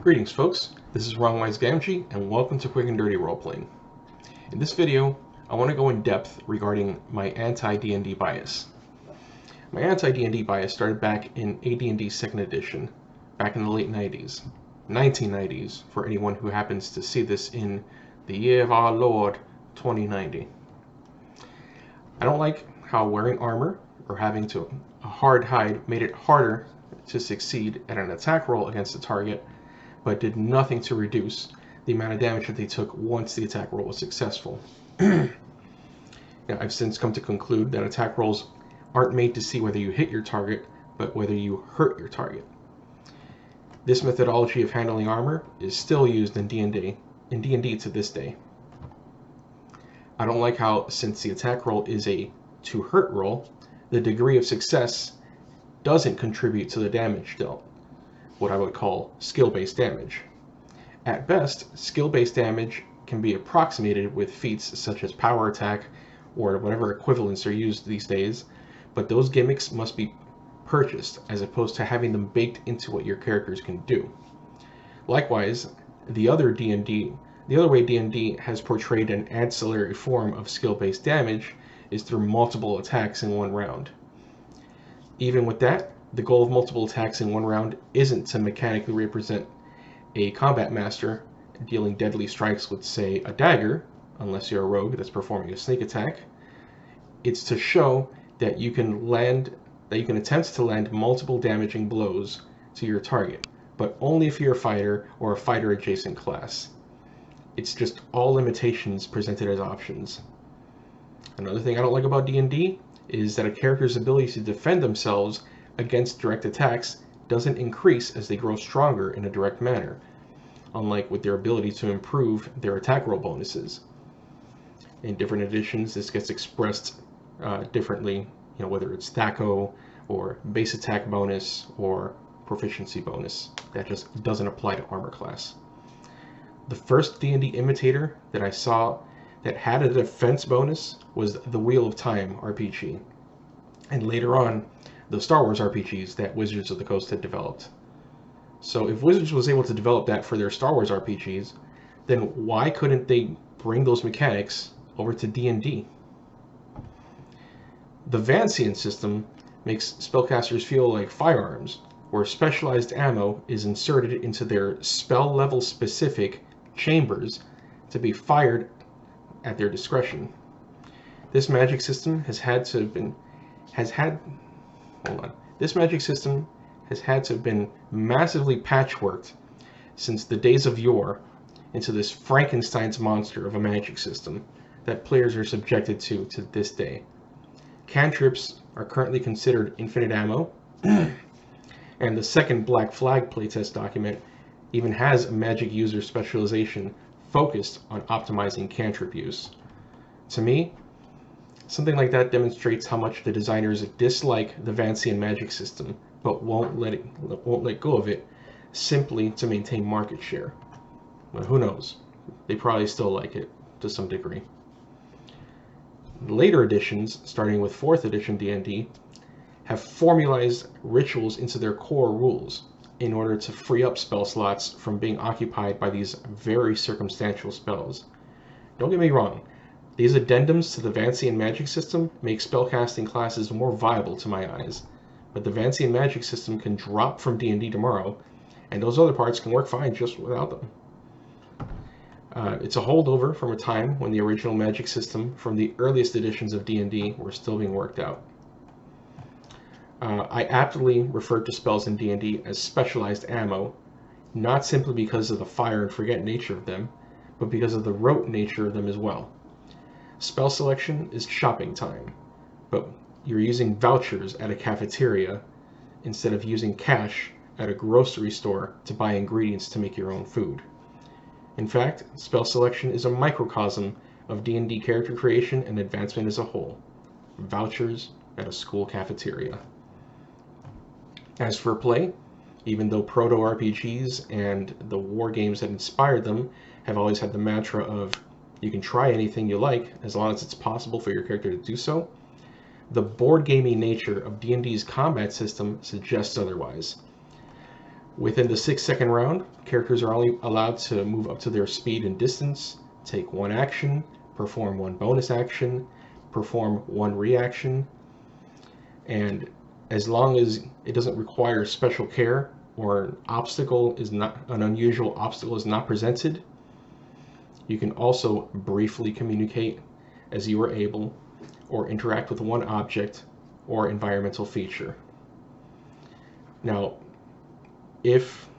Greetings folks, this is Wrongwise Gamgee and welcome to Quick and Dirty Roleplaying. In this video, I want to go in depth regarding my Anti D&D Bias. My Anti D&D Bias started back in AD&D 2nd edition, back in the late 90s, 1990s for anyone who happens to see this in the year of our Lord 2090. I don't like how wearing armor or having a hard hide made it harder to succeed at an attack roll against a target, but did nothing to reduce the amount of damage that they took once the attack roll was successful. Now, I've since come to conclude that attack rolls aren't made to see whether you hit your target, but whether you hurt your target. This methodology of handling armor is still used in D&D to this day. I don't like how, since the attack roll is a to hurt roll, the degree of success doesn't contribute to the damage dealt, what I would call skill-based damage. At best, skill-based damage can be approximated with feats such as power attack or whatever equivalents are used these days, but those gimmicks must be purchased as opposed to having them baked into what your characters can do. Likewise, the other way D&D has portrayed an ancillary form of skill-based damage is through multiple attacks in one round. Even with that, the goal of multiple attacks in one round isn't to mechanically represent a combat master dealing deadly strikes with, say, a dagger, unless you're a rogue that's performing a sneak attack. It's to show that you can attempt to land multiple damaging blows to your target, but only if you're a fighter or a fighter adjacent class. It's just all limitations presented as options. Another thing I don't like about D&D is that a character's ability to defend themselves against direct attacks doesn't increase as they grow stronger in a direct manner, unlike with their ability to improve their attack roll bonuses. In different editions, this gets expressed differently, whether it's THAC0 or base attack bonus or proficiency bonus. That just doesn't apply to armor class. The first D&D imitator that I saw that had a defense bonus was the Wheel of Time RPG, and later on, the Star Wars RPGs that Wizards of the Coast had developed. So if Wizards was able to develop that for their Star Wars RPGs, then why couldn't they bring those mechanics over to D&D? The Vancian system makes spellcasters feel like firearms, where specialized ammo is inserted into their spell level specific chambers to be fired at their discretion. This magic system has had to have been massively patchworked since the days of yore into this Frankenstein's monster of a magic system that players are subjected to this day. Cantrips are currently considered infinite ammo, and the second Black Flag playtest document even has a magic user specialization focused on optimizing cantrip use. To me, something like that demonstrates how much the designers dislike the Vancian magic system, but won't let go of it simply to maintain market share. Well, who knows? They probably still like it to some degree. Later editions, starting with 4th edition D&D, have formalized rituals into their core rules in order to free up spell slots from being occupied by these very circumstantial spells. Don't get me wrong, these addendums to the Vancian magic system make spellcasting classes more viable to my eyes, but the Vancian magic system can drop from D&D tomorrow, and those other parts can work fine just without them. It's a holdover from a time when the original magic system from the earliest editions of D&D were still being worked out. I aptly refer to spells in D&D as specialized ammo, not simply because of the fire and forget nature of them, but because of the rote nature of them as well. Spell selection is shopping time, but you're using vouchers at a cafeteria instead of using cash at a grocery store to buy ingredients to make your own food. In fact, spell selection is a microcosm of D&D character creation and advancement as a whole. Vouchers at a school cafeteria. As for play, even though proto-RPGs and the war games that inspired them have always had the mantra of you can try anything you like as long as it's possible for your character to do so, the board gamey nature of D&D's combat system suggests otherwise. Within the 6-second round, characters are only allowed to move up to their speed and distance, take 1 action, perform 1 bonus action, perform 1 reaction, and as long as it doesn't require special care or an unusual obstacle is not presented, you can also briefly communicate as you are able, or interact with 1 object or environmental feature. Now, if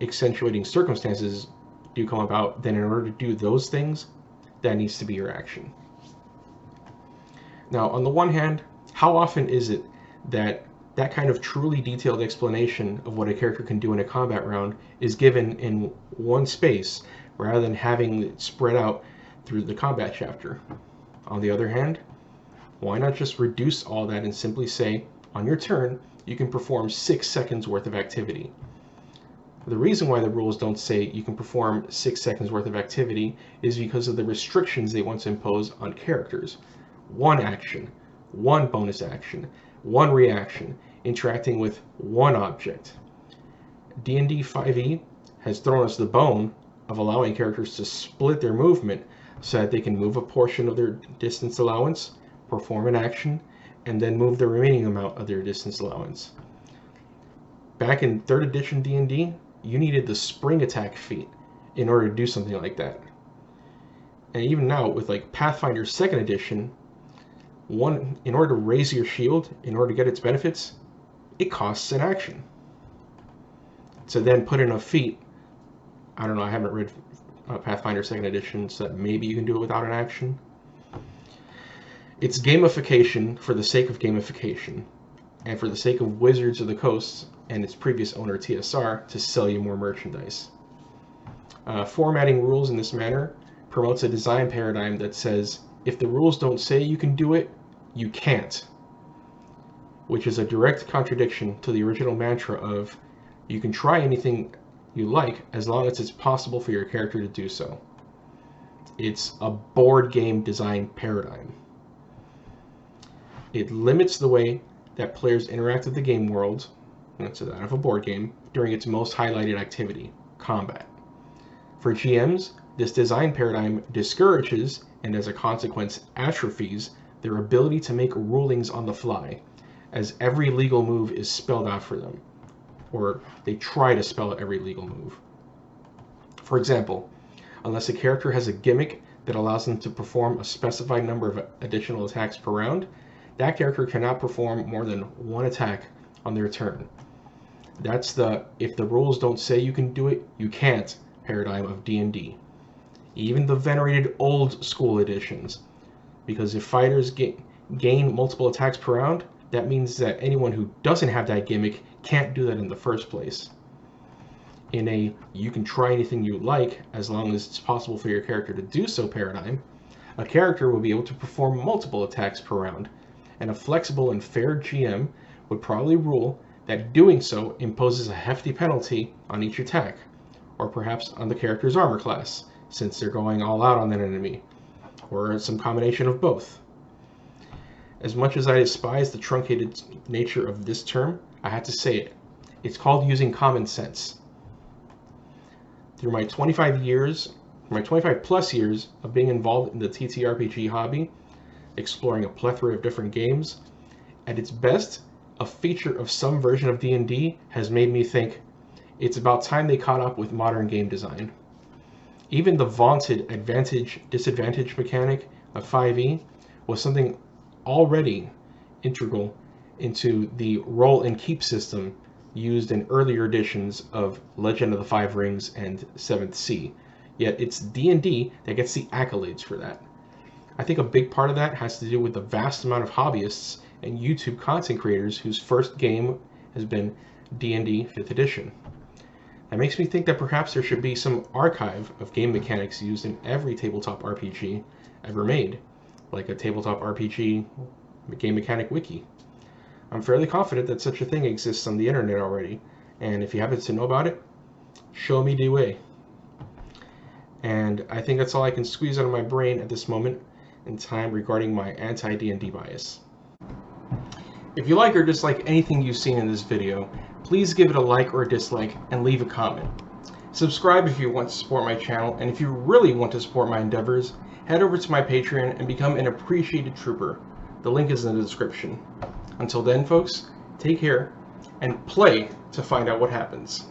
accentuating circumstances do come about, then in order to do those things, that needs to be your action. Now, on the one hand, how often is it that that kind of truly detailed explanation of what a character can do in a combat round is given in one space rather than having it spread out through the combat chapter? On the other hand, why not just reduce all that and simply say, on your turn, you can perform 6 seconds worth of activity? The reason why the rules don't say you can perform 6 seconds worth of activity is because of the restrictions they want to impose on characters. 1 action, 1 bonus action, 1 reaction, interacting with 1 object. D&D 5e has thrown us the bone of allowing characters to split their movement so that they can move a portion of their distance allowance, perform an action, and then move the remaining amount of their distance allowance. Back in 3rd edition D&D, you needed the spring attack feat in order to do something like that. And even now, with Pathfinder 2nd edition, in order to raise your shield, in order to get its benefits, it costs an action. To then put in a feat, I don't know, I haven't read Pathfinder 2nd edition, so that maybe you can do it without an action. It's gamification for the sake of gamification, and for the sake of Wizards of the Coast and its previous owner TSR to sell you more merchandise. Formatting rules in this manner promotes a design paradigm that says, if the rules don't say you can do it, you can't. Which is a direct contradiction to the original mantra of, you can try anything you like as long as it's possible for your character to do so. It's a board game design paradigm. It limits the way that players interact with the game world, to that of a board game, during its most highlighted activity, combat. For GMs, this design paradigm discourages, and as a consequence atrophies, their ability to make rulings on the fly, as every legal move is spelled out for them, or they try to spell out every legal move. For example, unless a character has a gimmick that allows them to perform a specified number of additional attacks per round, that character cannot perform more than 1 attack on their turn. That's the if the rules don't say you can do it, you can't paradigm of D&D. Even the venerated old school editions, because if fighters gain multiple attacks per round, that means that anyone who doesn't have that gimmick can't do that in the first place. In a you can try anything you like as long as it's possible for your character to do so paradigm, a character will be able to perform multiple attacks per round, and a flexible and fair GM would probably rule that doing so imposes a hefty penalty on each attack, or perhaps on the character's armor class, since they're going all out on that enemy, or some combination of both. As much as I despise the truncated nature of this term, I have to say it. It's called using common sense. Through my 25 plus years of being involved in the TTRPG hobby, exploring a plethora of different games, at its best, a feature of some version of D&D has made me think, it's about time they caught up with modern game design. Even the vaunted advantage-disadvantage mechanic of 5e was something already integral into the roll and keep system used in earlier editions of Legend of the Five Rings and 7th Sea, yet it's D&D that gets the accolades for that. I think a big part of that has to do with the vast amount of hobbyists and YouTube content creators whose first game has been D&D 5th edition. That makes me think that perhaps there should be some archive of game mechanics used in every tabletop RPG ever made, like a tabletop RPG game mechanic wiki. I'm fairly confident that such a thing exists on the internet already, and if you happen to know about it, show me the way. And I think that's all I can squeeze out of my brain at this moment in time regarding my anti D&D bias. If you like or dislike anything you've seen in this video, please give it a like or a dislike and leave a comment. Subscribe if you want to support my channel, and if you really want to support my endeavors, head over to my Patreon and become an appreciated trooper. The link is in the description. Until then, folks, take care and play to find out what happens.